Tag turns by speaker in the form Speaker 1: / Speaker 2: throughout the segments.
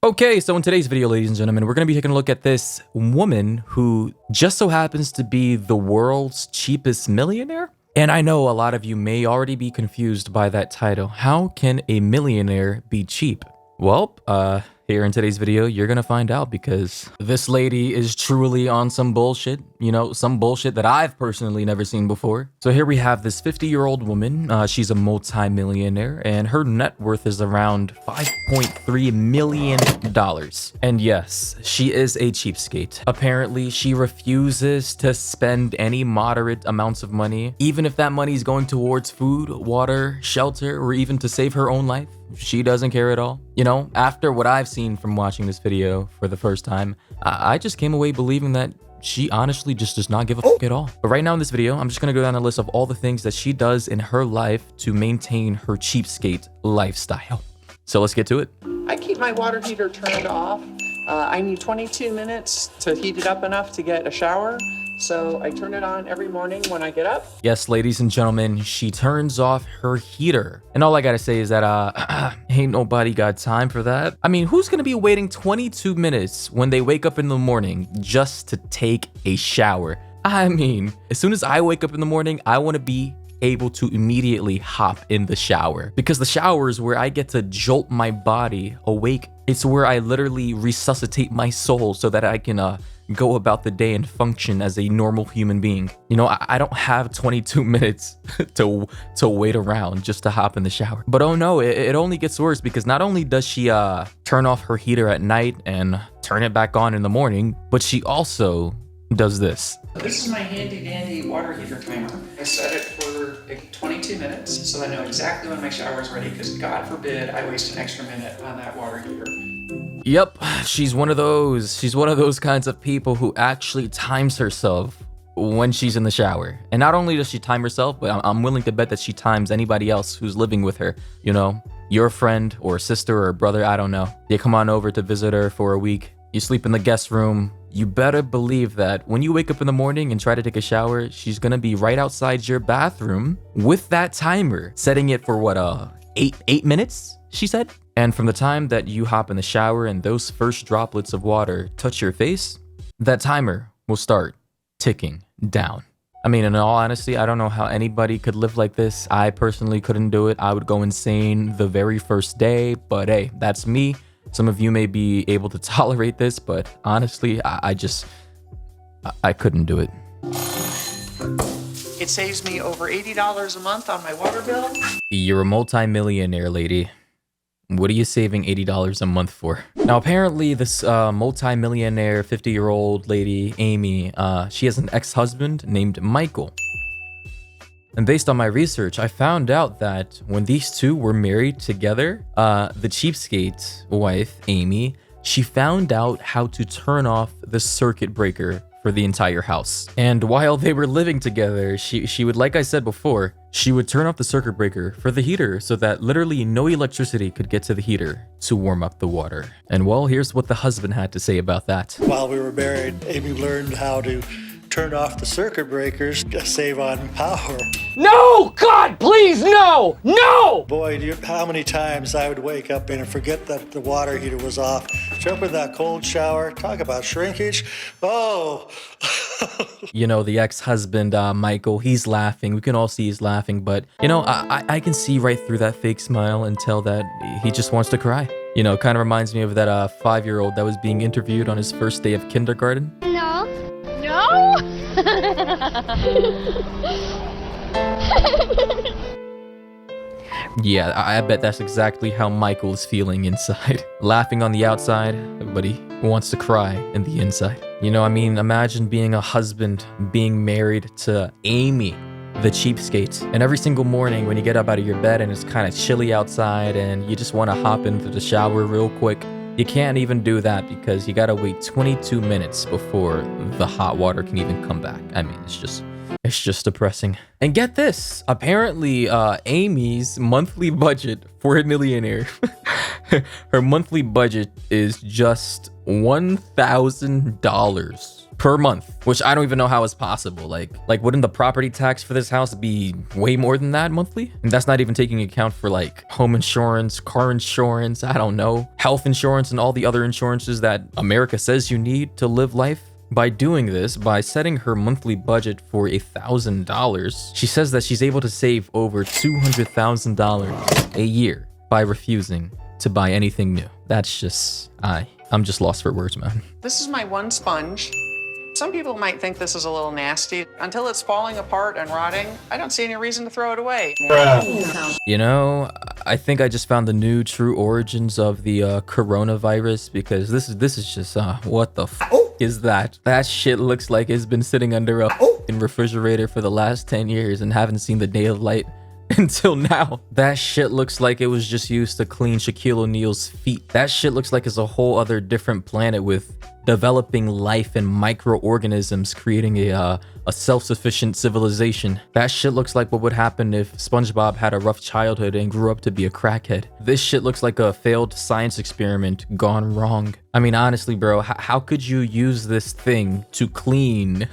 Speaker 1: Okay, so in today's video, ladies and gentlemen, we're going to be taking a look at this woman who just so happens to be the world's cheapest millionaire. And I know a lot of you may already be confused by that title. How can a millionaire be cheap? Well, here in today's video, you're gonna find out because this lady is truly on some bullshit, you know, some bullshit that I've personally never seen before. So here we have this 50-year-old woman. She's a multi-millionaire and her net worth is around $5.3 million. And yes, she is a cheapskate. Apparently, she refuses to spend any moderate amounts of money, even if that money is going towards food, water, shelter, or even to save her own life. She doesn't care at all. You know, after what I've seen from watching this video for the first time, I just came away believing that she honestly just does not give a fuck at all. But right now in this video, I'm just gonna go down a list of all the things that she does in her life to maintain her cheapskate lifestyle. So let's get to it.
Speaker 2: I keep my water heater turned off. I need 22 minutes to heat it up enough to get a shower. So I turn it on every morning when I get up.
Speaker 1: Yes, ladies and gentlemen, she turns off her heater. And all I gotta say is that, ain't nobody got time for that. I mean, who's gonna be waiting 22 minutes when they wake up in the morning just to take a shower? I mean, as soon as I wake up in the morning, I wanna be able to immediately hop in the shower, because the shower is where I get to jolt my body awake. It's where I literally resuscitate my soul so that I can go about the day and function as a normal human being. You know, I don't have 22 minutes to wait around just to hop in the shower. But oh no, it only gets worse, because not only does she turn off her heater at night and turn it back on in the morning, but she also does this.
Speaker 2: This is my handy dandy water heater timer. I set it for like 22 minutes so I know exactly when my shower is ready, because God forbid I waste an extra minute on that water heater.
Speaker 1: Yep, she's one of those kinds of people who actually times herself when she's in the shower. And not only does she time herself, but I'm willing to bet that she times anybody else who's living with her. You know, your friend or sister or brother, I don't know. They come on over to visit her for a week. You sleep in the guest room. You better believe that when you wake up in the morning and try to take a shower, she's gonna be right outside your bathroom with that timer, setting it for what, 8 minutes, she said? And from the time that you hop in the shower and those first droplets of water touch your face, that timer will start ticking down. I mean, in all honesty, I don't know how anybody could live like this. I personally couldn't do it. I would go insane the very first day, but hey, that's me. Some of you may be able to tolerate this, but honestly, I couldn't do it.
Speaker 2: It saves me over $80 a month on my water bill.
Speaker 1: You're a multi-millionaire, lady. What are you saving $80 a month for? Now, apparently this multi-millionaire 50-year-old lady, Amy, she has an ex-husband named Michael. And based on my research, I found out that when these two were married together, the cheapskate wife, Amy, she found out how to turn off the circuit breaker for the entire house. And while they were living together, she would, like I said before, she would turn off the circuit breaker for the heater so that literally no electricity could get to the heater to warm up the water. And well, here's what the husband had to say about that.
Speaker 3: While we were married, Amy learned how to turn off the circuit breakers to save on power.
Speaker 4: No! God, please, no! No!
Speaker 3: Boy, how many times I would wake up and forget that the water heater was off, jump in that cold shower, talk about shrinkage. Oh!
Speaker 1: You know, the ex-husband, Michael, he's laughing. We can all see he's laughing, but, you know, I can see right through that fake smile and tell that he just wants to cry. You know, kind of reminds me of that 5-year-old that was being interviewed on his first day of kindergarten.
Speaker 5: No. No?
Speaker 1: Yeah, I bet that's exactly how Michael is feeling inside. Laughing on the outside, but he wants to cry in the inside. You know, I mean, imagine being a husband, being married to Amy, the cheapskate. And every single morning when you get up out of your bed and it's kind of chilly outside and you just want to hop into the shower real quick, you can't even do that because you gotta wait 22 minutes before the hot water can even come back. I mean, it's just depressing. And get this, apparently Amy's monthly budget for a millionaire, her monthly budget is just $1,000 per month, which I don't even know how it's possible. Like wouldn't the property tax for this house be way more than that monthly? And that's not even taking account for like home insurance, car insurance, I don't know, health insurance, and all the other insurances that America says you need to live life. By doing this, by setting her monthly budget for $1,000, she says that she's able to save over $200,000 a year by refusing to buy anything new. That's just, I'm just lost for words, man.
Speaker 2: This is my one sponge. Some people might think this is a little nasty. Until it's falling apart and rotting, I don't see any reason to throw it away.
Speaker 1: You know, I think I just found the new true origins of the coronavirus, because this is just what the f is that? That shit looks like it's been sitting under a refrigerator for the last 10 years and haven't seen the day of light until now. That shit looks like it was just used to clean Shaquille O'Neal's feet. That shit looks like it's a whole other different planet with developing life and microorganisms, creating a self-sufficient civilization. That shit looks like what would happen if SpongeBob had a rough childhood and grew up to be a crackhead. This shit looks like a failed science experiment gone wrong. I mean, honestly, bro, how could you use this thing to clean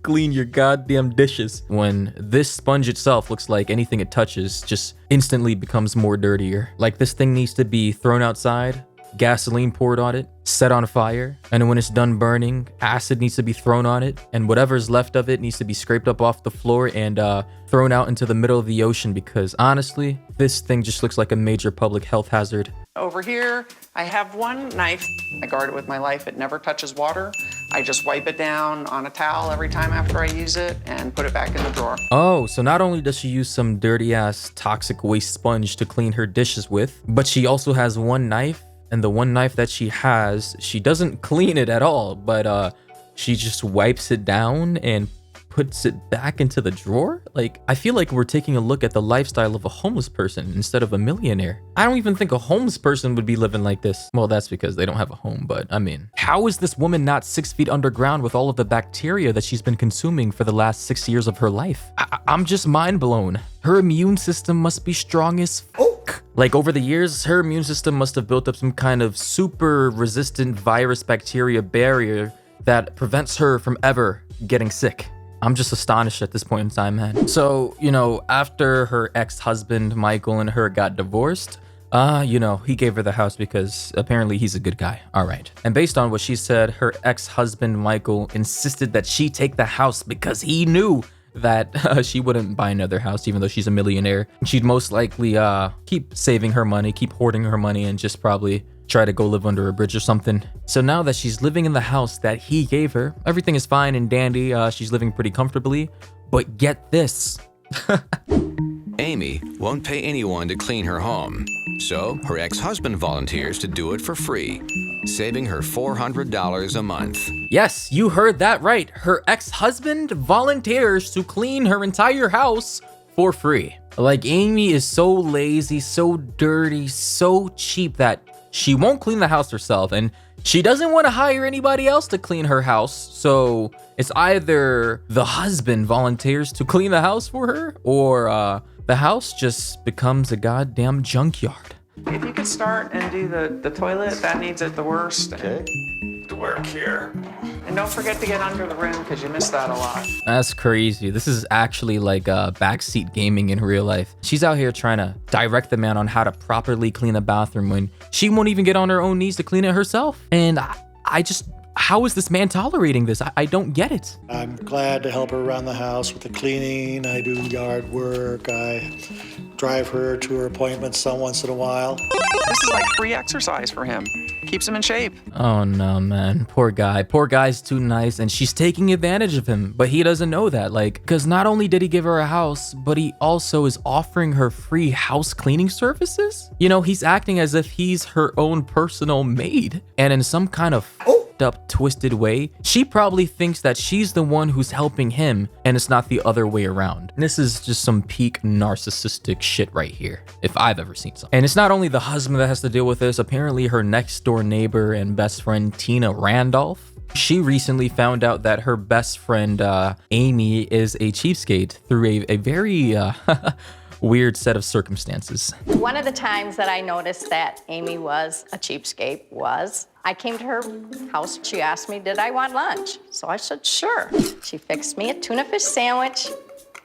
Speaker 1: your goddamn dishes when this sponge itself looks like anything it touches just instantly becomes more dirtier? Like, this thing needs to be thrown outside, gasoline poured on it, set on fire, and then when it's done burning, acid needs to be thrown on it, and whatever's left of it needs to be scraped up off the floor and thrown out into the middle of the ocean, because honestly, this thing just looks like a major public health hazard.
Speaker 2: Over here, I have one knife. I guard it with my life. It never touches water. I just wipe it down on a towel every time after I use it and put it back in the drawer.
Speaker 1: Oh, so not only does she use some dirty ass toxic waste sponge to clean her dishes with, but she also has one knife. And the one knife that she has, she doesn't clean it at all, but she just wipes it down and puts it back into the drawer. Like, I feel like we're taking a look at the lifestyle of a homeless person instead of a millionaire. I don't even think a homeless person would be living like this. Well, that's because they don't have a home, but I mean, how is this woman not 6 feet underground with all of the bacteria that she's been consuming for the last 6 years of her life? I'm just mind blown. Her immune system must be strong as fuck. Like, over the years, her immune system must have built up some kind of super resistant virus bacteria barrier that prevents her from ever getting sick. I'm just astonished at this point in time, man. So, you know, after her ex-husband, Michael, and her got divorced, you know, he gave her the house because apparently he's a good guy. All right. And based on what she said, her ex-husband, Michael, insisted that she take the house because he knew that she wouldn't buy another house, even though she's a millionaire. She'd most likely keep saving her money, keep hoarding her money, and just probably try to go live under a bridge or something. So now that she's living in the house that he gave her, everything is fine and dandy. She's living pretty comfortably. But get this.
Speaker 6: Amy won't pay anyone to clean her home, so her ex-husband volunteers to do it for free, saving her $400 a month.
Speaker 1: Yes, you heard that right. Her ex-husband volunteers to clean her entire house for free. Like, Amy is so lazy, so dirty, so cheap that she won't clean the house herself, and she doesn't want to hire anybody else to clean her house. So it's either the husband volunteers to clean the house for her, or the house just becomes a goddamn junkyard.
Speaker 2: If you could start and do the toilet, that needs it the worst.
Speaker 3: Okay.
Speaker 2: To work here. And don't forget to get under the rim because you miss that a lot.
Speaker 1: That's crazy. This is actually like backseat gaming in real life. She's out here trying to direct the man on how to properly clean a bathroom when she won't even get on her own knees to clean it herself. And I just, how is this man tolerating this? I don't get it.
Speaker 3: I'm glad to help her around the house with the cleaning. I do yard work. I drive her to her appointments some once in a while.
Speaker 2: This is like free exercise for him. Keeps him in shape.
Speaker 1: Oh no, man. Poor guy. Poor guy's too nice and she's taking advantage of him, but he doesn't know that. Like, because not only did he give her a house, but he also is offering her free house cleaning services. You know, he's acting as if he's her own personal maid. And in some kind of up, twisted way, she probably thinks that she's the one who's helping him and it's not the other way around. And this is just some peak narcissistic shit right here, if I've ever seen something. And it's not only the husband that has to deal with this. Apparently her next door neighbor and best friend, Tina Randolph, she recently found out that her best friend, Amy, is a cheapskate through a very weird set of circumstances.
Speaker 7: One of the times that I noticed that Amy was a cheapskate was I came to her house. She asked me, did I want lunch? So I said, sure. She fixed me a tuna fish sandwich.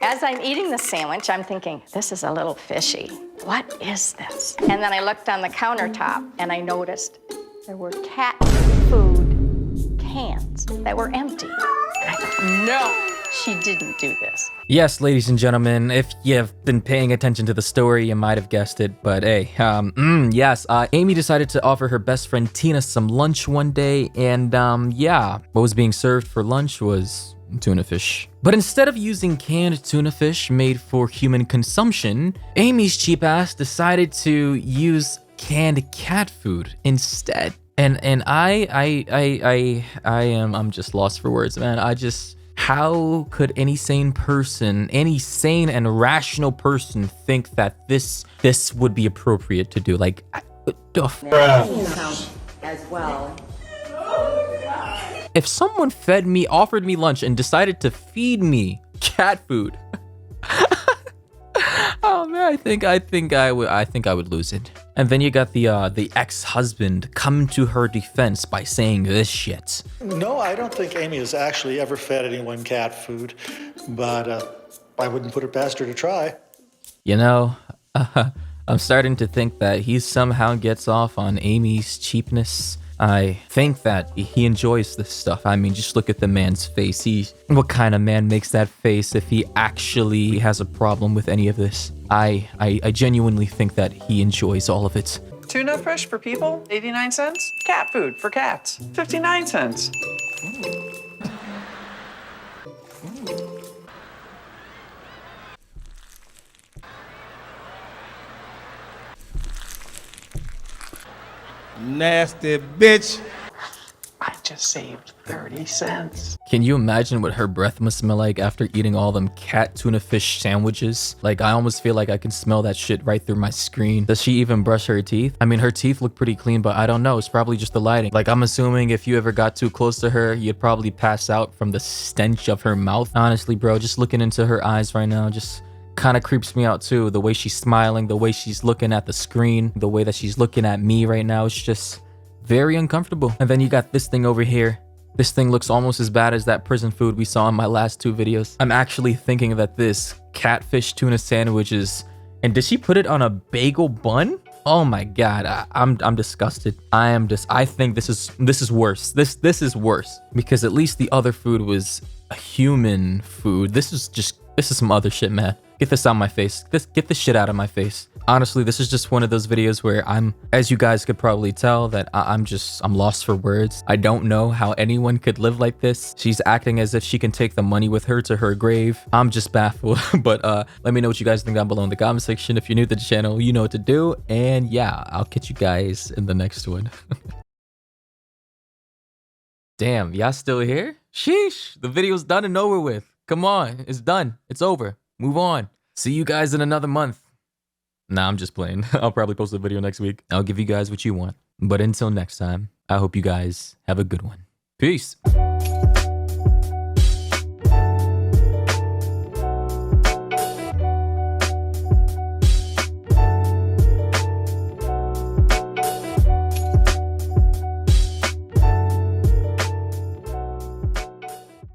Speaker 7: As I'm eating the sandwich, I'm thinking, this is a little fishy. What is this? And then I looked on the countertop and I noticed there were cat food cans that were empty. And I thought, no, she didn't do this.
Speaker 1: Yes, ladies and gentlemen, if you've been paying attention to the story, you might have guessed it, but hey, yes, Amy decided to offer her best friend Tina some lunch one day, and yeah, what was being served for lunch was tuna fish. But instead of using canned tuna fish made for human consumption, Amy's cheap ass decided to use canned cat food instead. And I'm just lost for words, man. How could any sane person, any sane and rational person think that this would be appropriate to do? Like,
Speaker 7: As well.
Speaker 1: if someone fed me, offered me lunch, and decided to feed me cat food, oh man, I think I would lose it. And then you got the ex-husband come to her defense by saying this shit.
Speaker 3: No, I don't think Amy has actually ever fed anyone cat food, but I wouldn't put it past her to try.
Speaker 1: You know, I'm starting to think that he somehow gets off on Amy's cheapness. I think that he enjoys this stuff. I mean, just look at the man's face. What kind of man makes that face if he actually has a problem with any of this? I genuinely think that he enjoys all of it.
Speaker 2: Tuna fish for people, 89 cents. Cat food for cats, 59 cents.
Speaker 8: Nasty bitch.
Speaker 2: I just saved 30 cents.
Speaker 1: Can you imagine what her breath must smell like after eating all them cat tuna fish sandwiches? Like, I almost feel like I can smell that shit right through my screen. Does she even brush her teeth? I mean, her teeth look pretty clean, but I don't know. It's probably just the lighting. Like, I'm assuming if you ever got too close to her, you'd probably pass out from the stench of her mouth. Honestly, bro, just looking into her eyes right now, just kind of creeps me out too. The way she's smiling, the way she's looking at the screen, the way that she's looking at me right now, it's just very uncomfortable. And then you got this thing over here. This thing looks almost as bad as that prison food we saw in my last two videos. I'm actually thinking that this catfish tuna sandwich is, and did she put it on a bagel bun? Oh my god, I'm disgusted. I think this is worse. This is worse because at least the other food was a human food. This is some other shit, man. Get this out of my face. Get this shit out of my face. Honestly, this is just one of those videos where as you guys could probably tell, that I'm lost for words. I don't know how anyone could live like this. She's acting as if she can take the money with her to her grave. I'm just baffled. But let me know what you guys think down below in the comment section. If you're new to the channel, you know what to do. And yeah, I'll catch you guys in the next one. Damn, y'all still here? Sheesh, the video's done and over with. Come on, it's done. It's over. Move on. See you guys in another month. Nah, I'm just playing. I'll probably post a video next week. I'll give you guys what you want. But until next time, I hope you guys have a good one. Peace.